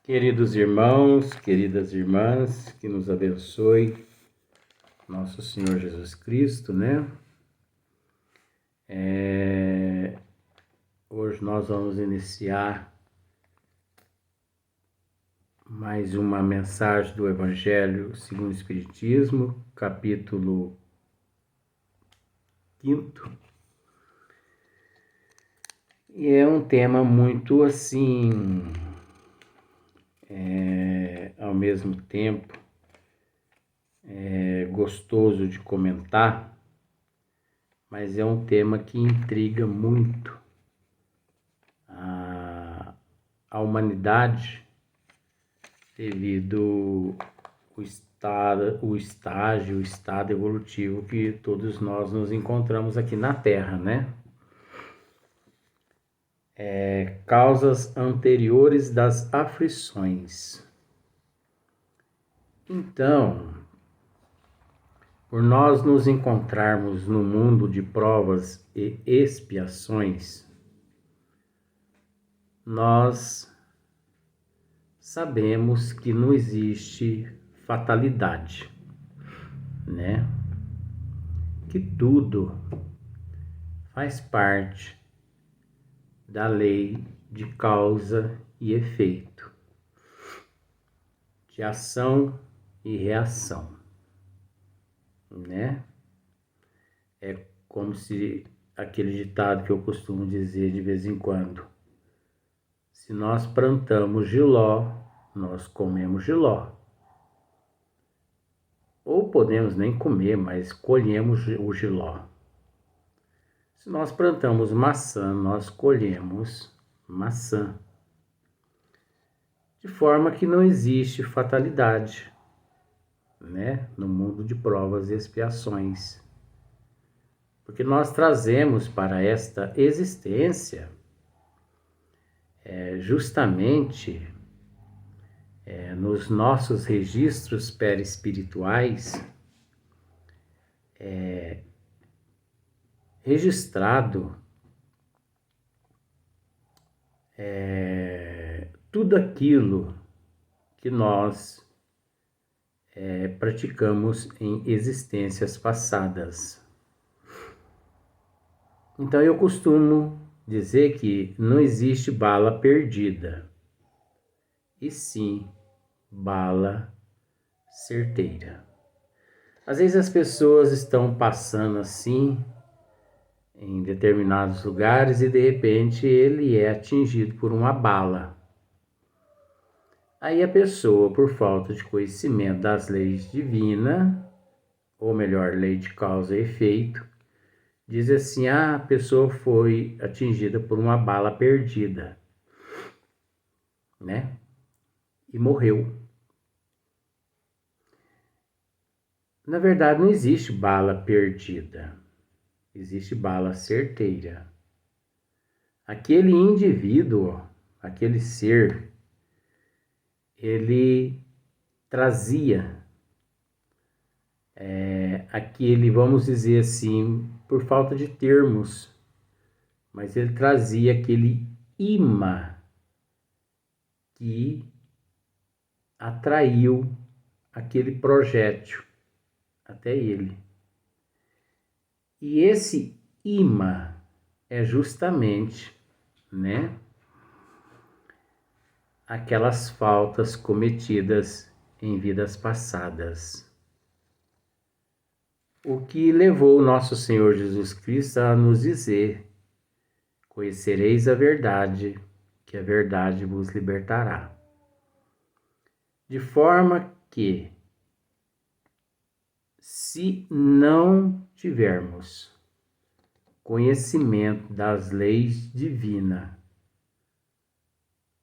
Queridos irmãos, queridas irmãs, que nos abençoe nosso Senhor Jesus Cristo, né? Hoje nós vamos iniciar mais uma mensagem do Evangelho segundo o Espiritismo, capítulo 5. E é um tema muito assim, ao mesmo tempo, gostoso de comentar, mas é um tema que intriga muito a humanidade devido o estado evolutivo que todos nós nos encontramos aqui na Terra, né? Causas anteriores das aflições. Então, por nós nos encontrarmos no mundo de provas e expiações, nós sabemos que não existe fatalidade, né? Que tudo faz parte da lei de causa e efeito, de ação e reação, né? É como se aquele ditado que eu costumo dizer de vez em quando: se nós plantamos jiló, nós comemos jiló. Ou podemos nem comer, mas colhemos o jiló. Se nós plantamos maçã, nós colhemos maçã. De forma que não existe fatalidade, né? No mundo de provas e expiações. Porque nós trazemos para esta existência justamente nos nossos registros perispirituais registrado tudo aquilo que nós praticamos em existências passadas. Então eu costumo dizer que não existe bala perdida, e sim bala certeira. Às vezes as pessoas estão passando assim em determinados lugares e de repente ele é atingido por uma bala. Aí a pessoa, por falta de conhecimento das leis divinas, ou melhor, lei de causa e efeito, diz assim: a pessoa foi atingida por uma bala perdida, né? E morreu. Na verdade, não existe bala perdida, existe bala certeira. Aquele indivíduo, aquele ser, ele trazia aquele, vamos dizer assim, por falta de termos, mas ele trazia aquele imã que atraiu aquele projétil até ele. E esse imã é justamente, né, aquelas faltas cometidas em vidas passadas. O que levou o nosso Senhor Jesus Cristo a nos dizer: conhecereis a verdade, que a verdade vos libertará. De forma que, se não tivermos conhecimento das leis divinas,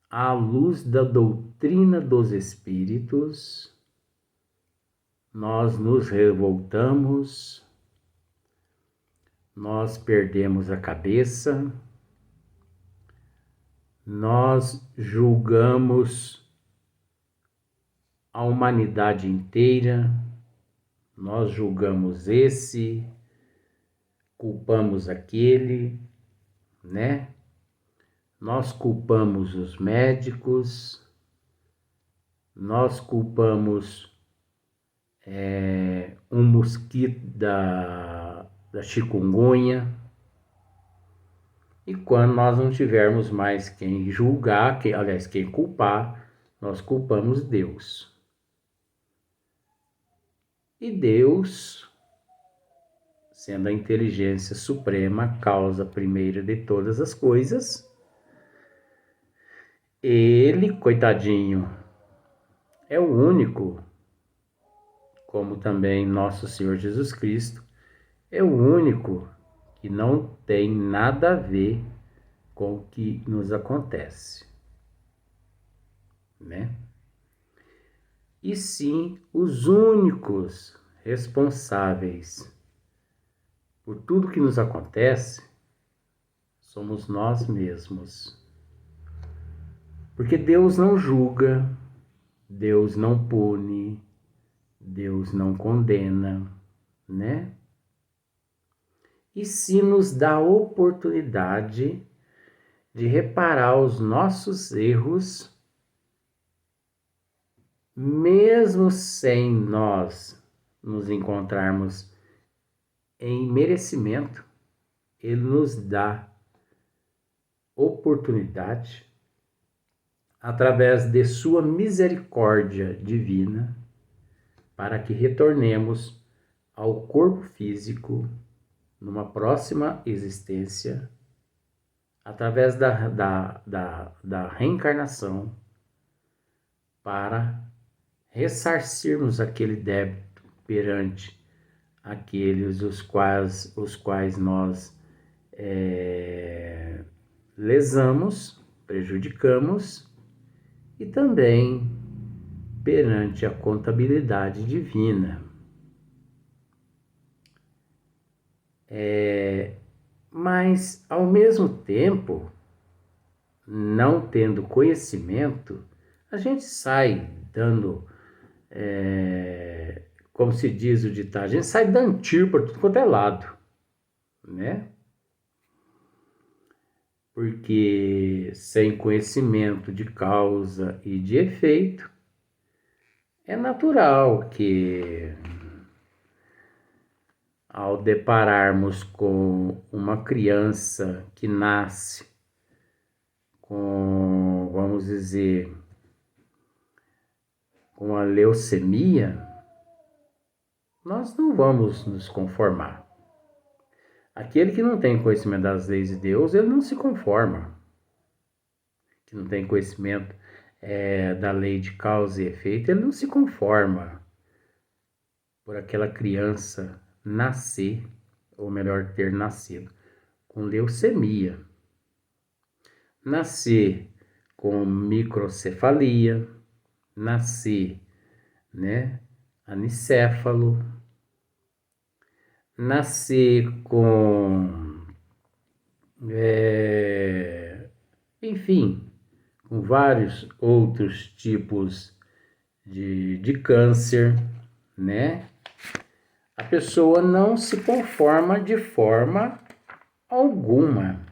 à luz da doutrina dos Espíritos, nós nos revoltamos, nós perdemos a cabeça, nós julgamos a humanidade inteira, nós julgamos esse, culpamos aquele, né? Nós culpamos os médicos, nós culpamos um mosquito da chikungunya, e quando nós não tivermos mais quem julgar, quem culpar, nós culpamos Deus. E Deus, sendo a inteligência suprema, a causa primeira de todas as coisas, ele, coitadinho, é o único, como também nosso Senhor Jesus Cristo, é o único que não tem nada a ver com o que nos acontece, né? E sim, os únicos responsáveis por tudo que nos acontece somos nós mesmos. Porque Deus não julga, Deus não pune, Deus não condena, né? E se nos dá a oportunidade de reparar os nossos erros, mesmo sem nós nos encontrarmos em merecimento, Ele nos dá oportunidade, através de sua misericórdia divina, para que retornemos ao corpo físico numa próxima existência, através da reencarnação, para ressarcirmos aquele débito perante aqueles os quais nós lesamos, prejudicamos, e também perante a contabilidade divina. Mas, ao mesmo tempo, não tendo conhecimento, a gente sai dando, como se diz o ditado, a gente sai dando tiro por tudo quanto é lado, né? Porque sem conhecimento de causa e de efeito, é natural que, ao depararmos com uma criança que nasce com, vamos dizer, com a leucemia, nós não vamos nos conformar. Aquele que não tem conhecimento das leis de Deus, ele não se conforma. Que não tem conhecimento da lei de causa e efeito, ele não se conforma por aquela criança nascer, ou melhor, ter nascido com leucemia. Nascer com microcefalia, nascer, né, anicéfalo, nascer com, enfim, com vários outros tipos de câncer, né? A pessoa não se conforma de forma alguma.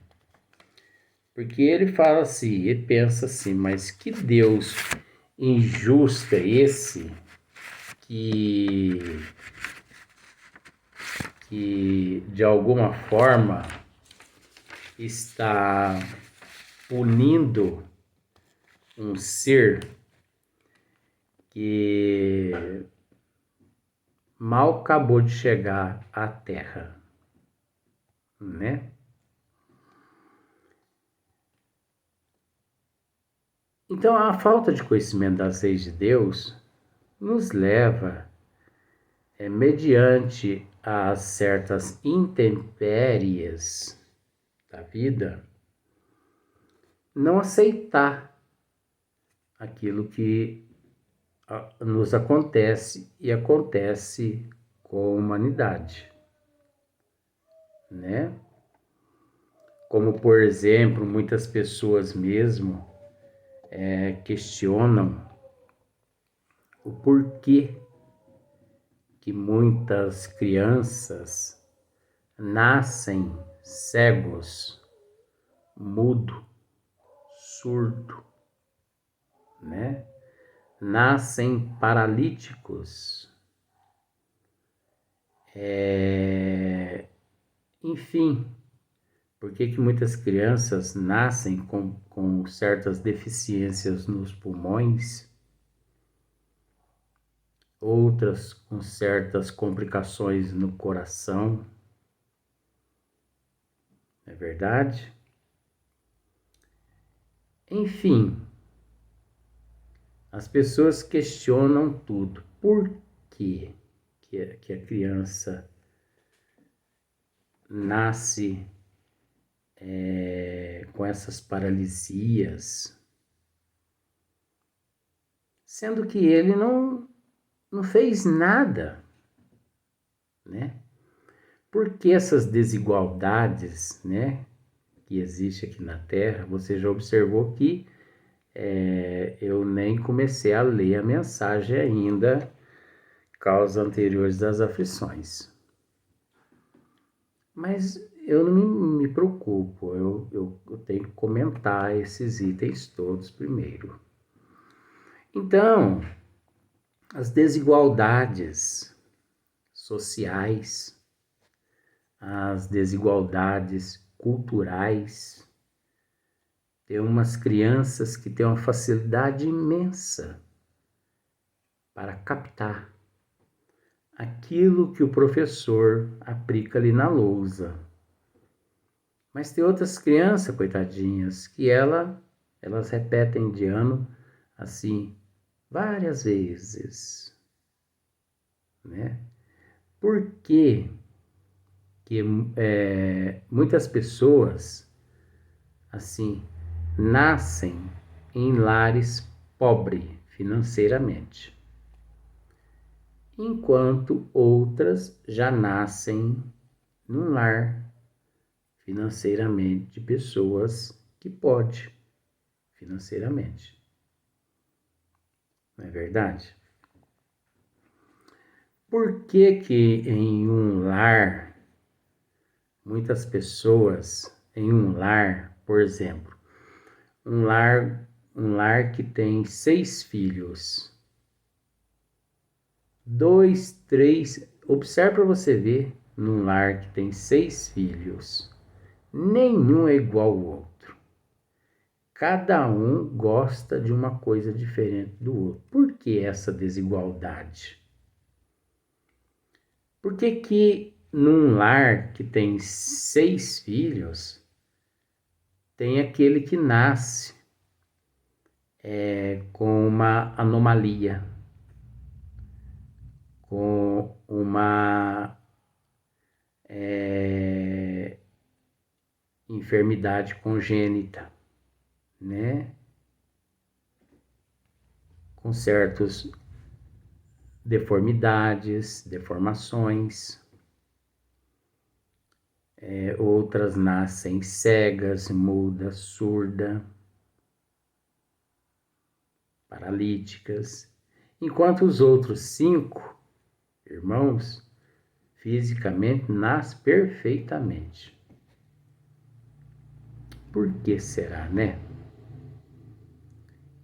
Porque ele fala assim, ele pensa assim, mas que Deus injusto é esse que de alguma forma está punindo um ser que mal acabou de chegar à Terra, né? Então, a falta de conhecimento das leis de Deus nos leva, mediante a certas intempéries da vida, não aceitar aquilo que nos acontece e acontece com a humanidade, né? Como, por exemplo, muitas pessoas mesmo questionam o porquê que muitas crianças nascem cegos, mudo, surdo, né? nascem paralíticos. Enfim, por que muitas crianças nascem com certas deficiências nos pulmões, outras com certas complicações no coração? Não é verdade? Enfim, as pessoas questionam tudo. Por quê que a criança nasce com essas paralisias, sendo que ele não fez nada, né? Por que essas desigualdades, né, que existe aqui na Terra? Você já observou que eu nem comecei a ler a mensagem ainda, causas anteriores das aflições. Mas eu não me preocupo, eu tenho que comentar esses itens todos primeiro. Então, as desigualdades sociais, as desigualdades culturais. Tem umas crianças que têm uma facilidade imensa para captar aquilo que o professor aplica ali na lousa. Mas tem outras crianças, coitadinhas, que elas repetem de ano assim várias vezes, né? Por que muitas pessoas assim nascem em lares pobres financeiramente, enquanto outras já nascem num lar financeiramente de pessoas que podem financeiramente. Não é verdade? Por que em um lar, muitas pessoas em um lar, por exemplo, um lar que tem 6 filhos, 2, 3, observe para você ver, num lar que tem 6 filhos, nenhum é igual ao outro. Cada um gosta de uma coisa diferente do outro. Por que essa desigualdade? Por que num lar que tem 6 filhos, tem aquele que nasce com uma anomalia, com uma enfermidade congênita, né? Com certas deformidades, deformações. Outras nascem cegas, mudas, surda, paralíticas, enquanto os outros 5 irmãos fisicamente nascem perfeitamente. Por que será, né?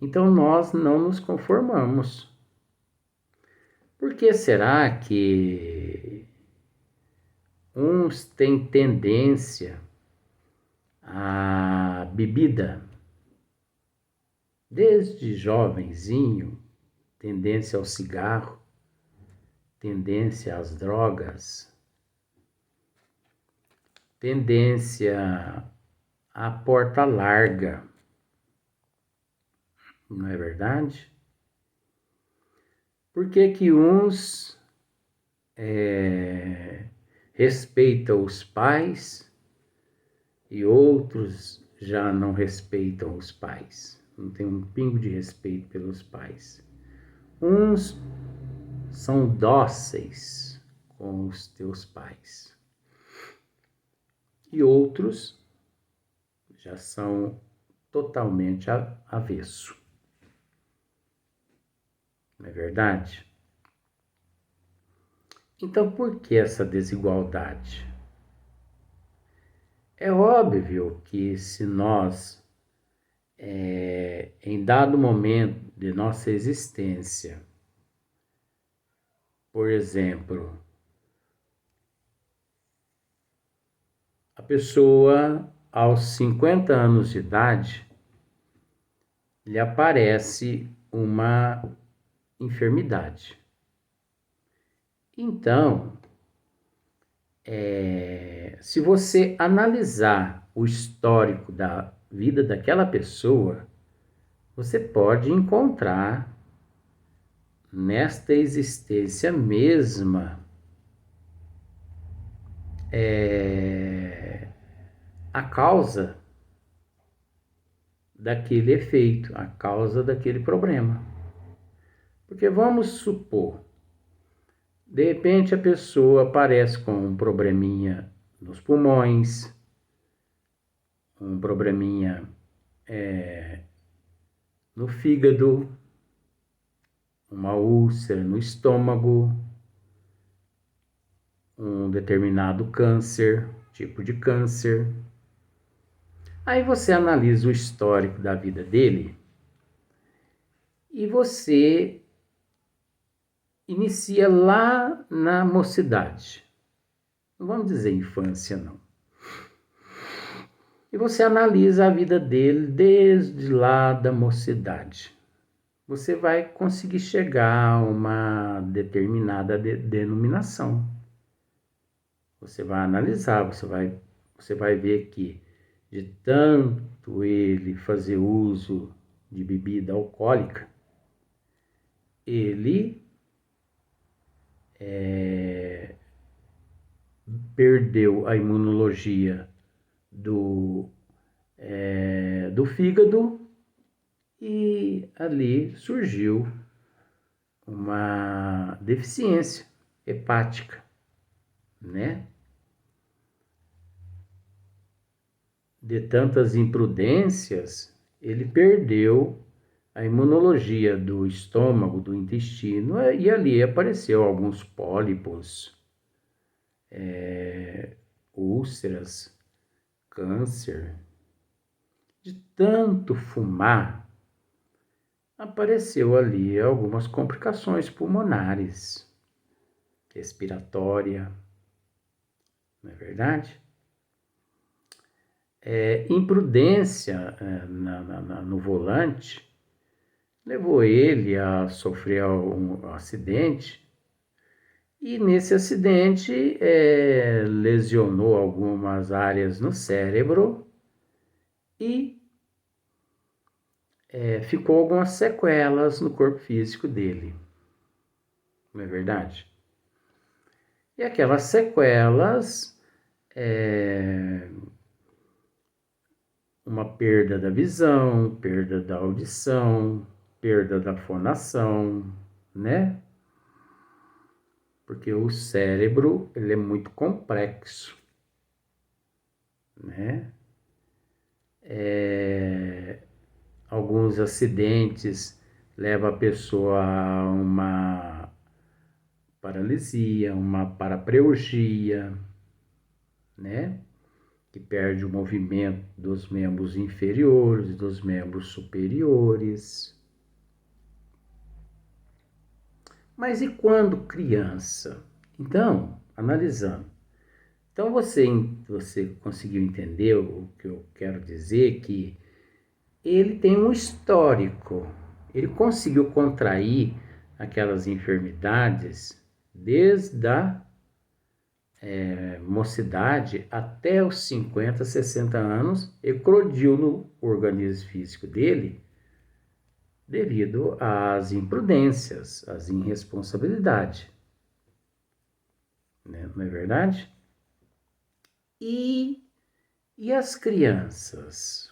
Então nós não nos conformamos. Por que será que uns têm tendência à bebida, desde jovenzinho, tendência ao cigarro, tendência às drogas, tendência à porta larga, não é verdade? Por que uns respeitam os pais e outros já não respeitam os pais? Não tem um pingo de respeito pelos pais. Uns são dóceis com os teus pais e outros já são totalmente avesso. Não é verdade? Então, por que essa desigualdade? É óbvio que se nós em dado momento de nossa existência, por exemplo, a pessoa aos 50 anos de idade lhe aparece uma enfermidade. Então, se você analisar o histórico da vida daquela pessoa, você pode encontrar nesta existência mesma a causa daquele efeito, a causa daquele problema. Porque vamos supor, de repente a pessoa aparece com um probleminha nos pulmões, um probleminha no fígado, uma úlcera no estômago, um determinado câncer, tipo de câncer. Aí você analisa o histórico da vida dele e você inicia lá na mocidade. Não vamos dizer infância, não. E você analisa a vida dele desde lá da mocidade. Você vai conseguir chegar a uma determinada denominação. Você vai analisar, você vai ver que de tanto ele fazer uso de bebida alcoólica, ele perdeu a imunologia do fígado e ali surgiu uma deficiência hepática, né? De tantas imprudências, ele perdeu a imunologia do estômago, do intestino, e ali apareceu alguns pólipos, úlceras, câncer. De tanto fumar, apareceu ali algumas complicações pulmonares, respiratória, não é verdade? Imprudência no volante levou ele a sofrer um acidente e nesse acidente lesionou algumas áreas no cérebro e ficou algumas sequelas no corpo físico dele, não é verdade? E aquelas sequelas, uma perda da visão, perda da audição, perda da fonação, né? Porque o cérebro, ele é muito complexo, né? Alguns acidentes levam a pessoa a uma paralisia, uma paraplegia, né? Que perde o movimento dos membros inferiores, dos membros superiores. Mas e quando criança? Então, analisando. Então você conseguiu entender o que eu quero dizer, que ele tem um histórico. Ele conseguiu contrair aquelas enfermidades desde a mocidade até os 50, 60 anos, eclodiu no organismo físico dele devido às imprudências, às irresponsabilidades. Né? Não é verdade? E as crianças?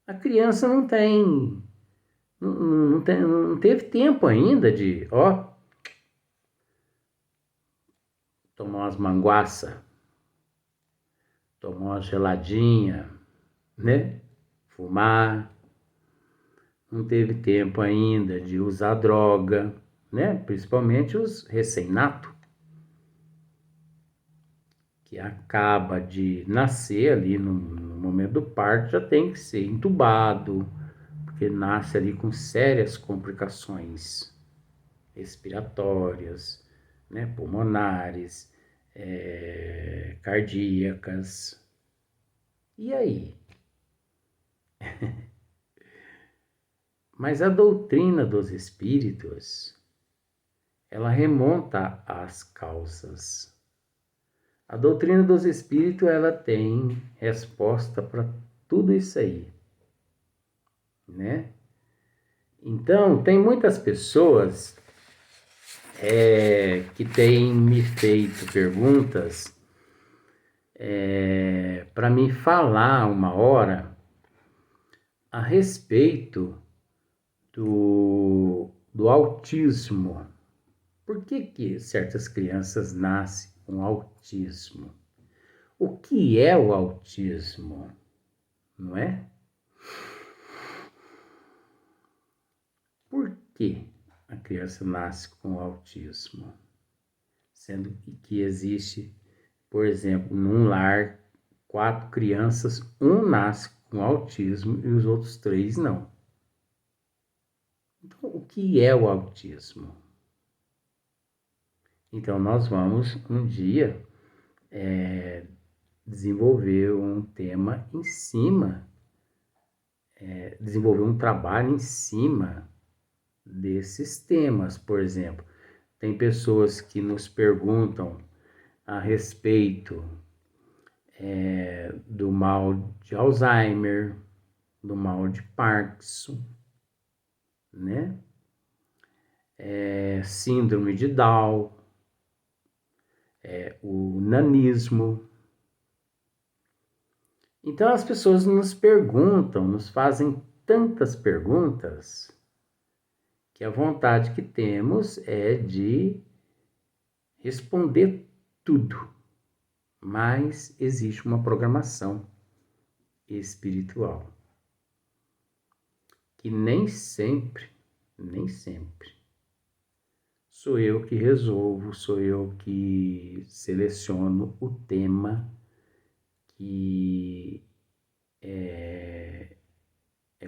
A criança não teve tempo ainda de, tomar umas manguaça, tomar uma geladinha, né? Fumar. Não teve tempo ainda de usar droga, né? Principalmente os recém-natos, que acaba de nascer ali no no momento do parto já tem que ser entubado, porque nasce ali com sérias complicações respiratórias, né, pulmonares, cardíacas. E aí? Mas a doutrina dos espíritos, ela remonta às causas. A doutrina dos espíritos, ela tem resposta para tudo isso aí, né? Então, tem muitas pessoas que têm me feito perguntas para me falar uma hora a respeito do autismo. Por que certas crianças nascem com autismo? O que é o autismo? Não é? Por que a criança nasce com autismo? Sendo que existe, por exemplo, num lar, 4 crianças, um nasce com autismo e os outros 3 não. Então, o que é o autismo? Então, nós vamos um dia desenvolver um tema em cima, desenvolver um trabalho em cima desses temas. Por exemplo, tem pessoas que nos perguntam a respeito do mal de Alzheimer, do mal de Parkinson, né? Síndrome de Down, o nanismo. Então as pessoas nos perguntam, nos fazem tantas perguntas, que a vontade que temos é de responder tudo. Mas existe uma programação espiritual que nem sempre sou eu que resolvo, sou eu que seleciono o tema que é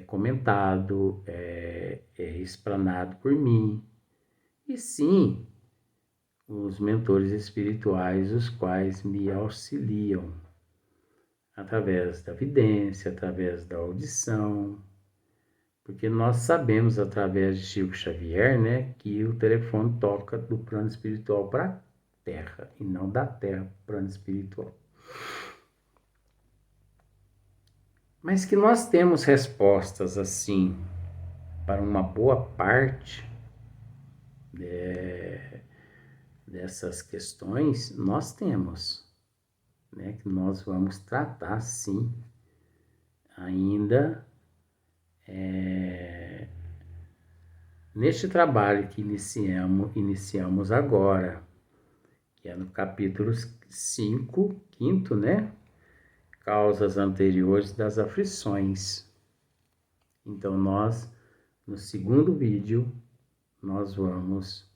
comentado, é explanado por mim. E sim, os mentores espirituais, os quais me auxiliam através da vidência, através da audição, porque nós sabemos através de Chico Xavier, né, que o telefone toca do plano espiritual para a Terra e não da Terra para o plano espiritual. Mas que nós temos respostas assim para uma boa parte dessas questões, nós temos, né, que nós vamos tratar sim ainda neste trabalho que iniciamos agora, que é no capítulo 5, quinto, né? Causas anteriores das aflições. Então, nós, no segundo vídeo, nós vamos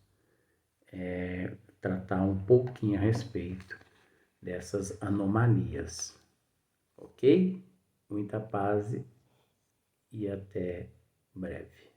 tratar um pouquinho a respeito dessas anomalias. Ok? Muita paz e até breve.